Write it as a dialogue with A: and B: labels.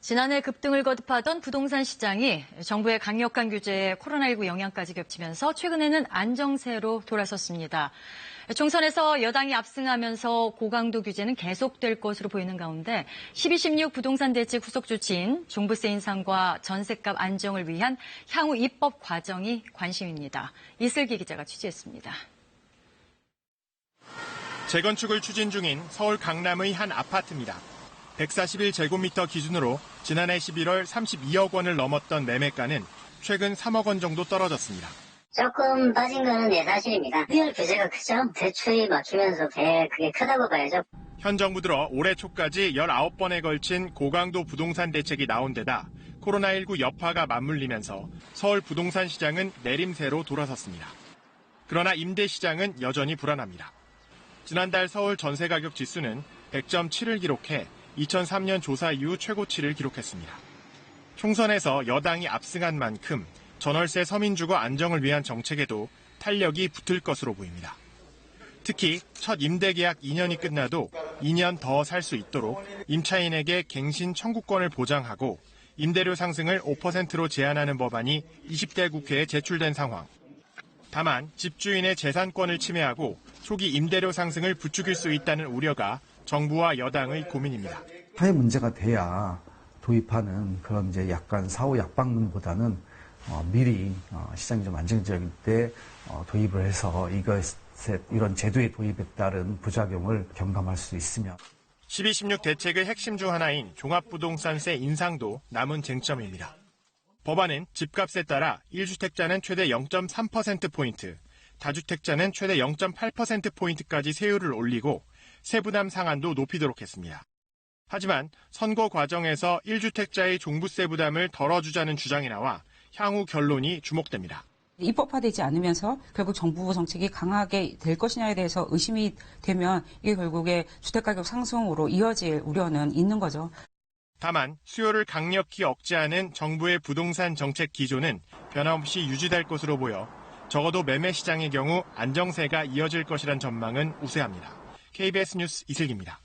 A: 지난해 급등을 거듭하던 부동산 시장이 정부의 강력한 규제에 코로나19 영향까지 겹치면서 최근에는 안정세로 돌아섰습니다. 총선에서 여당이 압승하면서 고강도 규제는 계속될 것으로 보이는 가운데 12.16 부동산 대책 후속 조치인 종부세 인상과 전셋값 안정을 위한 향후 입법 과정이 관심입니다. 이슬기 기자가 취재했습니다.
B: 재건축을 추진 중인 서울 강남의 한 아파트입니다. 141제곱미터 기준으로 지난해 11월 32억 원을 넘었던 매매가는 최근 3억 원 정도 떨어졌습니다.
C: 조금 빠진 거는 사실입니다. 리얼 규제가 크죠. 대출이 막히면서 그게 크다고 봐야죠.
B: 현 정부 들어 올해 초까지 19번에 걸친 고강도 부동산 대책이 나온 데다 코로나19 여파가 맞물리면서 서울 부동산 시장은 내림세로 돌아섰습니다. 그러나 임대 시장은 여전히 불안합니다. 지난달 서울 전세 가격 지수는 100.7을 기록해 2003년 조사 이후 최고치를 기록했습니다. 총선에서 여당이 압승한 만큼 전월세 서민주거 안정을 위한 정책에도 탄력이 붙을 것으로 보입니다. 특히 첫 임대계약 2년이 끝나도 2년 더 살 수 있도록 임차인에게 갱신 청구권을 보장하고 임대료 상승을 5%로 제한하는 법안이 20대 국회에 제출된 상황. 다만 집주인의 재산권을 침해하고 초기 임대료 상승을 부추길 수 있다는 우려가 정부와 여당의 고민입니다.
D: 사회 문제가 돼야 도입하는 그런 약간 사후 약방문보다는 미리 시장이 좀 안정적일 때 도입을 해서 이런 제도의 도입에 따른 부작용을 경감할 수 있으며.
B: 12.16 대책의 핵심 중 하나인 종합부동산세 인상도 남은 쟁점입니다. 법안은 집값에 따라 1주택자는 최대 0.3%포인트, 다주택자는 최대 0.8%포인트까지 세율을 올리고 세부담 상한도 높이도록 했습니다. 하지만 선거 과정에서 1주택자의 종부세 부담을 덜어주자는 주장이 나와 향후 결론이 주목됩니다.
E: 입법화되지 않으면서 결국 정부 정책이 강하게 될 것이냐에 대해서 의심이 되면 이게 결국에 주택가격 상승으로 이어질 우려는 있는 거죠.
B: 다만 수요를 강력히 억제하는 정부의 부동산 정책 기조는 변함없이 유지될 것으로 보여 적어도 매매 시장의 경우 안정세가 이어질 것이란 전망은 우세합니다. KBS 뉴스 이슬기입니다.